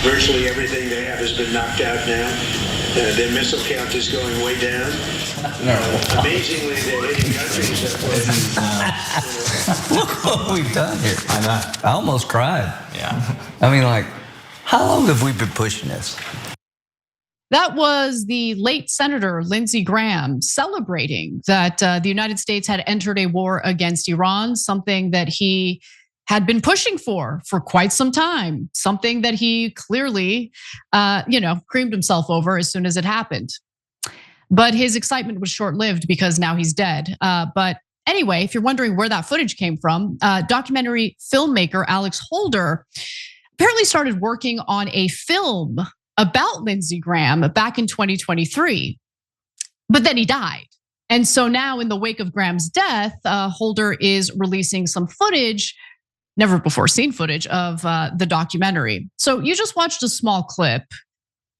Virtually everything they have has been knocked out now. Their missile count is going way down. Amazingly, they're hitting countries that Look what we've done here. I know. I almost cried. Yeah. I mean, like, how long have we been pushing this? That was the late Senator Lindsey Graham celebrating that the United States had entered a war against Iran, something that he had been pushing for quite some time, something that he clearly, creamed himself over as soon as it happened. But his excitement was short-lived because now he's dead. But anyway, if you're wondering where that footage came from, documentary filmmaker Alex Holder apparently started working on a film about Lindsey Graham back in 2023, but then he died. And so now in the wake of Graham's death, Holder is releasing some footage, never before seen footage of the documentary. So you just watched a small clip.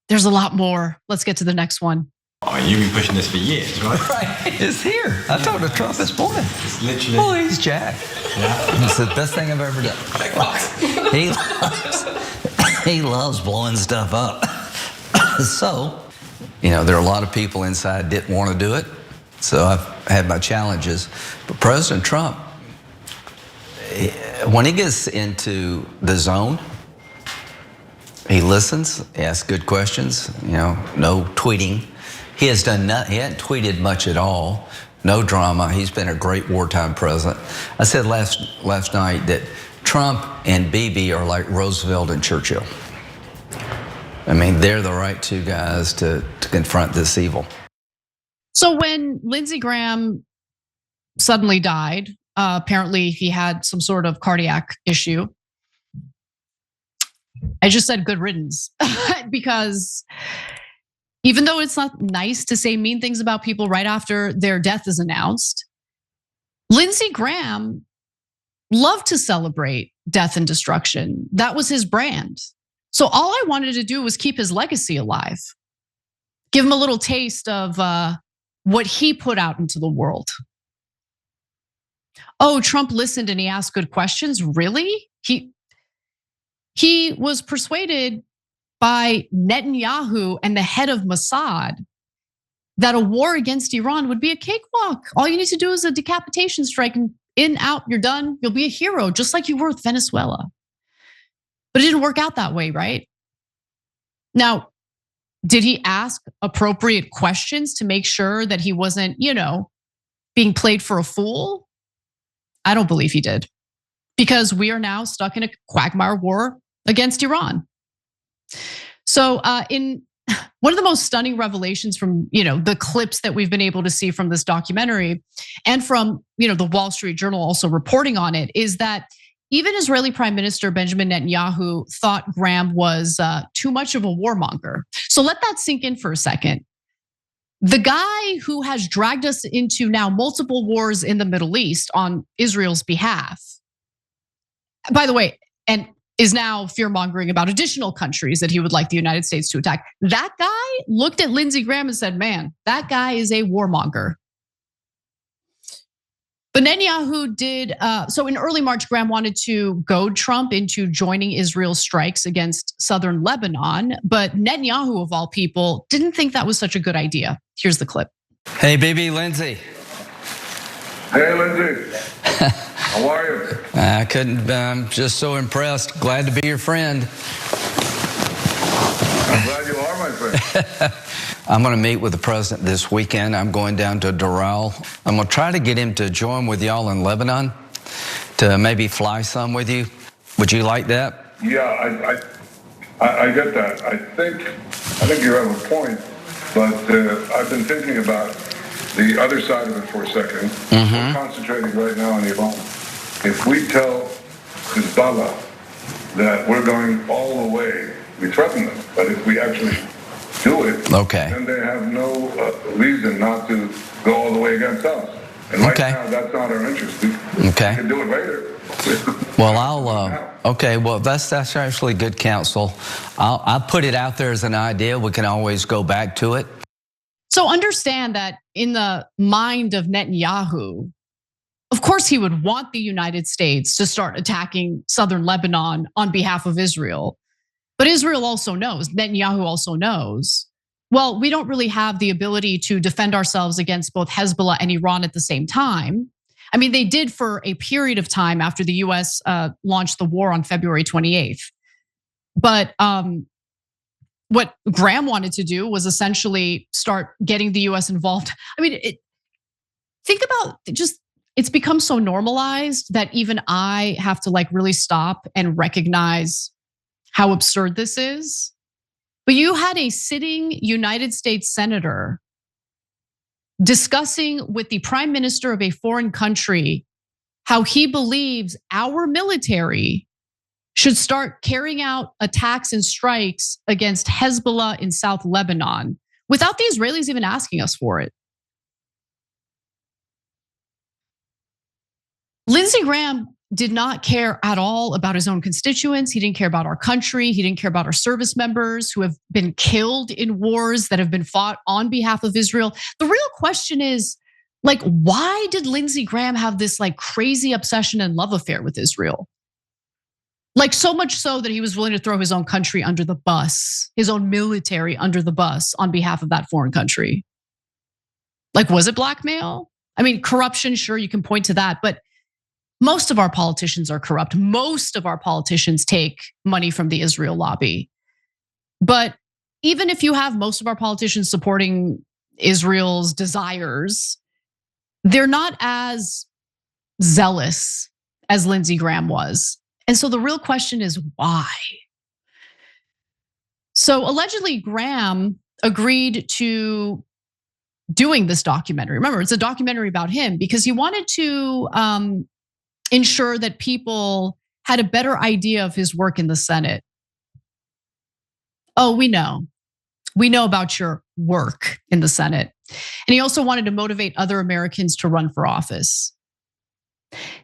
There's a lot more. Let's get to the next one. Oh, you've been pushing this for years, right? Right, it's here. I talked to Trump this morning. It's literally. Oh, he's jacked. Yeah. It's the best thing I've ever done. He loves blowing stuff up. So, there are a lot of people inside didn't want to do it. So I've had my challenges. But President Trump, when he gets into the zone, he listens, he asks good questions, no tweeting. He has done nothing, he hasn't tweeted much at all, no drama. He's been a great wartime president. I said last night that Trump and Bibi are like Roosevelt and Churchill. I mean, they're the right two guys to confront this evil. So when Lindsey Graham suddenly died, apparently he had some sort of cardiac issue. I just said good riddance because even though it's not nice to say mean things about people right after their death is announced, Lindsey Graham loved to celebrate death and destruction. That was his brand. So all I wanted to do was keep his legacy alive, give him a little taste of what he put out into the world. Oh, Trump listened and he asked good questions. Really? He was persuaded by Netanyahu and the head of Mossad that a war against Iran would be a cakewalk. All you need to do is a decapitation strike and in, out, you're done. You'll be a hero, just like you were with Venezuela. But it didn't work out that way, right? Now, did he ask appropriate questions to make sure that he wasn't, being played for a fool? I don't believe he did. Because we are now stuck in a quagmire war against Iran. So in one of the most stunning revelations from, the clips that we've been able to see from this documentary and from, the Wall Street Journal also reporting on it is that even Israeli Prime Minister Benjamin Netanyahu thought Graham was too much of a warmonger. So let that sink in for a second. The guy who has dragged us into now multiple wars in the Middle East on Israel's behalf, by the way, and is now fear-mongering about additional countries that he would like the United States to attack. That guy looked at Lindsey Graham and said, man, that guy is a warmonger. But Netanyahu did, so in early March, Graham wanted to goad Trump into joining Israel's strikes against southern Lebanon. But Netanyahu, of all people, didn't think that was such a good idea. Here's the clip. Hey, Bibi, Lindsey. Hey, Lindsey. How are you? I couldn't, I'm just so impressed. Glad to be your friend. I'm glad you are my friend. I'm going to meet with the president this weekend. I'm going down to Doral. I'm going to try to get him to join with y'all in Lebanon to maybe fly some with you. Would you like that? Yeah, I get that. I think you have a point, but I've been thinking about the other side of it for a second. We're concentrating right now on Iran. If we tell Hezbollah that we're going all the way, we threaten them. But if we actually do it, then they have no reason not to go all the way against us. And right now, that's not our interest. We can do it later. Well, well, that's actually good counsel. I'll put it out there as an idea. We can always go back to it. So understand that in the mind of Netanyahu, of course he would want the United States to start attacking southern Lebanon on behalf of Israel. But Israel also knows, Netanyahu also knows, well, we don't really have the ability to defend ourselves against both Hezbollah and Iran at the same time. I mean, they did for a period of time after the US launched the war on February 28th. But what Graham wanted to do was essentially start getting the US involved. I mean, think about just, it's become so normalized that even I have to like really stop and recognize how absurd this is. But you had a sitting United States senator discussing with the prime minister of a foreign country how he believes our military should start carrying out attacks and strikes against Hezbollah in South Lebanon without the Israelis even asking us for it. Lindsey Graham did not care at all about his own constituents. He didn't care about our country. He didn't care about our service members who have been killed in wars that have been fought on behalf of Israel. The real question is, like, why did Lindsey Graham have this like crazy obsession and love affair with Israel? Like so much so that he was willing to throw his own country under the bus, his own military under the bus on behalf of that foreign country. Like, was it blackmail? I mean, corruption, sure, you can point to that, but most of our politicians are corrupt. Most of our politicians take money from the Israel lobby. But even if you have most of our politicians supporting Israel's desires, they're not as zealous as Lindsey Graham was. And so the real question is why? So allegedly Graham agreed to doing this documentary. Remember, it's a documentary about him because he wanted to ensure that people had a better idea of his work in the Senate. Oh, we know about your work in the Senate. And he also wanted to motivate other Americans to run for office.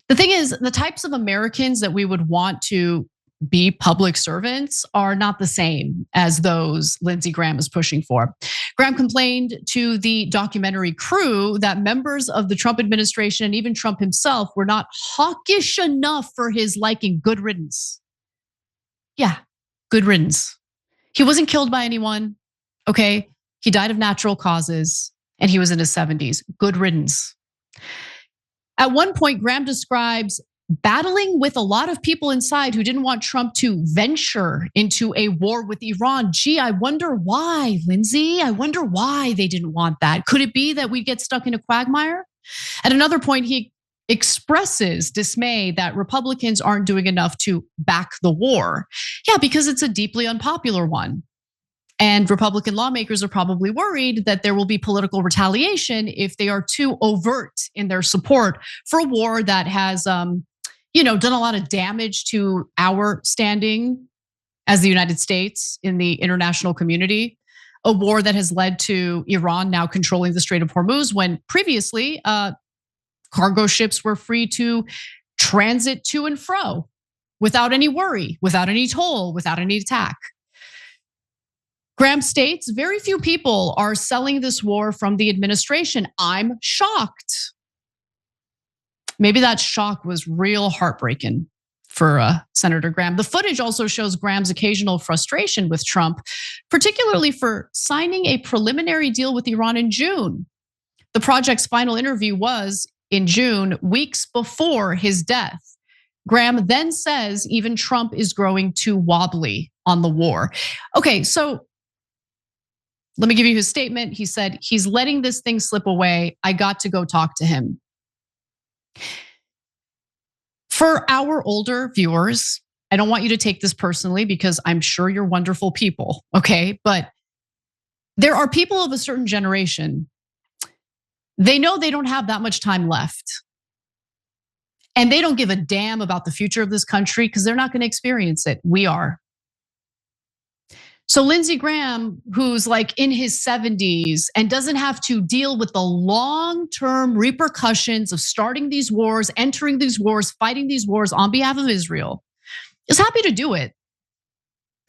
The thing is, the types of Americans that we would want to be public servants are not the same as those Lindsey Graham is pushing for. Graham complained to the documentary crew that members of the Trump administration and even Trump himself were not hawkish enough for his liking. Good riddance. Yeah, good riddance. He wasn't killed by anyone, okay? He died of natural causes and he was in his 70s. Good riddance. At one point, Graham describes battling with a lot of people inside who didn't want Trump to venture into a war with Iran. Gee, I wonder why, Lindsey. I wonder why they didn't want that. Could it be that we get stuck in a quagmire? At another point, he expresses dismay that Republicans aren't doing enough to back the war. Yeah, because it's a deeply unpopular one. And Republican lawmakers are probably worried that there will be political retaliation if they are too overt in their support for a war that has done a lot of damage to our standing as the United States in the international community. A war that has led to Iran now controlling the Strait of Hormuz when previously cargo ships were free to transit to and fro without any worry, without any toll, without any attack. Graham states very few people are selling this war from the administration. I'm shocked. Maybe that shock was real heartbreaking for Senator Graham. The footage also shows Graham's occasional frustration with Trump, particularly for signing a preliminary deal with Iran in June. The project's final interview was in June, weeks before his death. Graham then says even Trump is growing too wobbly on the war. Okay, so let me give you his statement. He said, he's letting this thing slip away. I got to go talk to him. For our older viewers, I don't want you to take this personally because I'm sure you're wonderful people, okay? But there are people of a certain generation, they know they don't have that much time left. And they don't give a damn about the future of this country because they're not gonna experience it. We are. So Lindsey Graham, who's like in his 70s and doesn't have to deal with the long-term repercussions of starting these wars, entering these wars, fighting these wars on behalf of Israel, is happy to do it.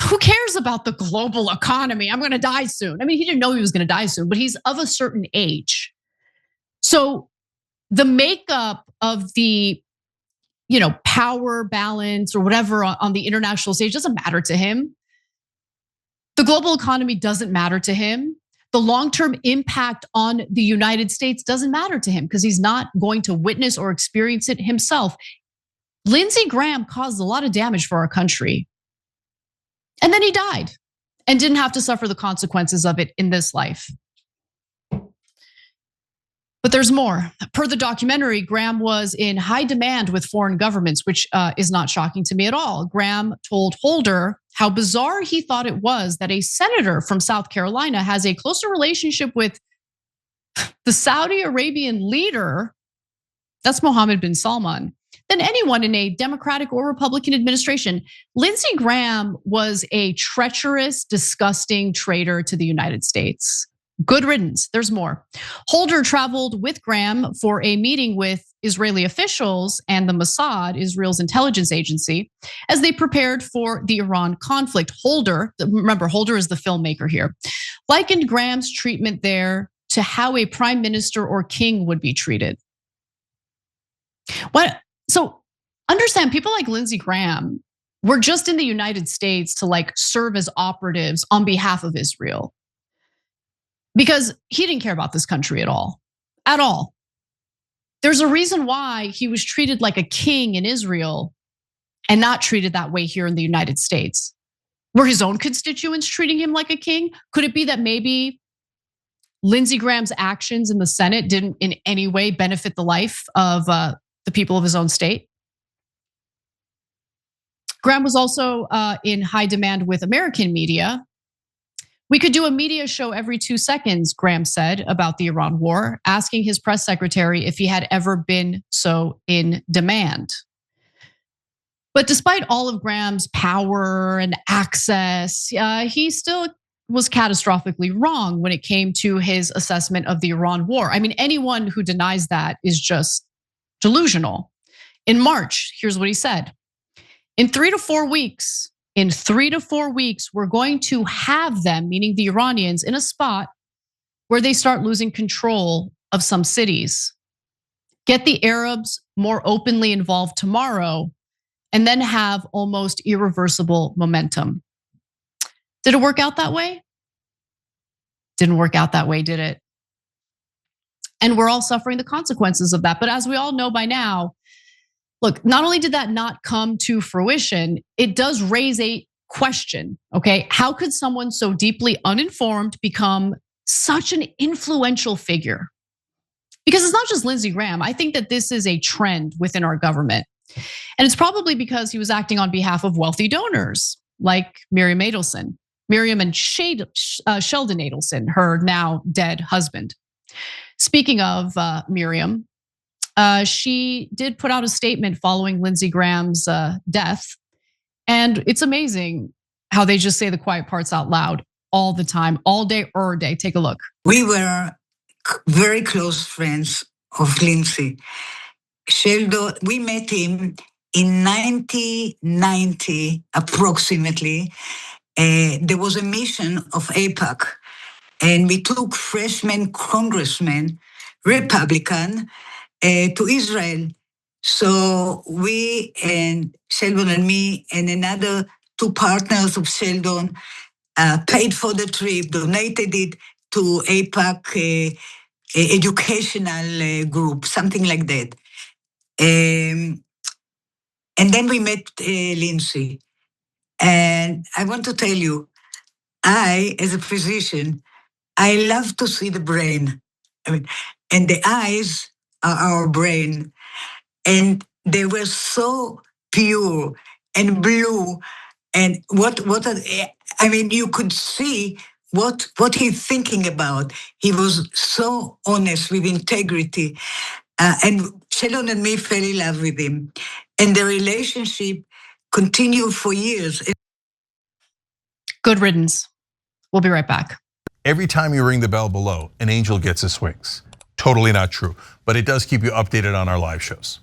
Who cares about the global economy? I'm gonna die soon. I mean, he didn't know he was gonna die soon, but he's of a certain age. So the makeup of the power balance or whatever on the international stage doesn't matter to him. The global economy doesn't matter to him. The long-term impact on the United States doesn't matter to him because he's not going to witness or experience it himself. Lindsey Graham caused a lot of damage for our country. And then he died and didn't have to suffer the consequences of it in this life. But there's more. Per the documentary, Graham was in high demand with foreign governments, which is not shocking to me at all. Graham told Holder how bizarre he thought it was that a senator from South Carolina has a closer relationship with the Saudi Arabian leader, that's Mohammed bin Salman, than anyone in a Democratic or Republican administration. Lindsey Graham was a treacherous, disgusting traitor to the United States. Good riddance, there's more. Holder traveled with Graham for a meeting with Israeli officials and the Mossad, Israel's intelligence agency, as they prepared for the Iran conflict. Holder, remember, Holder is the filmmaker here, likened Graham's treatment there to how a prime minister or king would be treated. So understand, people like Lindsey Graham were just in the United States to serve as operatives on behalf of Israel. Because he didn't care about this country at all. At all. There's a reason why he was treated like a king in Israel and not treated that way here in the United States. Were his own constituents treating him like a king? Could it be that maybe Lindsey Graham's actions in the Senate didn't in any way benefit the life of the people of his own state? Graham was also in high demand with American media. We could do a media show every 2 seconds, Graham said about the Iran war, asking his press secretary if he had ever been so in demand. But despite all of Graham's power and access, he still was catastrophically wrong when it came to his assessment of the Iran war. I mean, anyone who denies that is just delusional. In March, here's what he said. In 3 to 4 weeks, we're going to have them, meaning the Iranians, in a spot where they start losing control of some cities. Get the Arabs more openly involved tomorrow, and then have almost irreversible momentum. Did it work out that way? Didn't work out that way, did it? And we're all suffering the consequences of that. But as we all know by now, look, not only did that not come to fruition, it does raise a question, okay? How could someone so deeply uninformed become such an influential figure? Because it's not just Lindsey Graham. I think that this is a trend within our government. And it's probably because he was acting on behalf of wealthy donors like Miriam and Sheldon Adelson, her now dead husband. Speaking of Miriam, she did put out a statement following Lindsey Graham's death. And it's amazing how they just say the quiet parts out loud all the time, all day, every day. Take a look. We were very close friends of Lindsey. Sheldon, we met him in 1990, approximately. There was a mission of AIPAC, and we took freshman congressmen, Republican, to Israel. So we and Sheldon and me and another 2 partners of Sheldon paid for the trip, donated it to AIPAC educational group, something like that. And then we met Lindsey. And I want to tell you, I, as a physician, I love to see the brain. And the eyes are our brain. And they were so pure and blue. And you could see what he's thinking about. He was so honest, with integrity. And Sheldon and me fell in love with him. And the relationship continued for years. Good riddance. We'll be right back. Every time you ring the bell below, an angel gets his wings. Totally not true, but it does keep you updated on our live shows.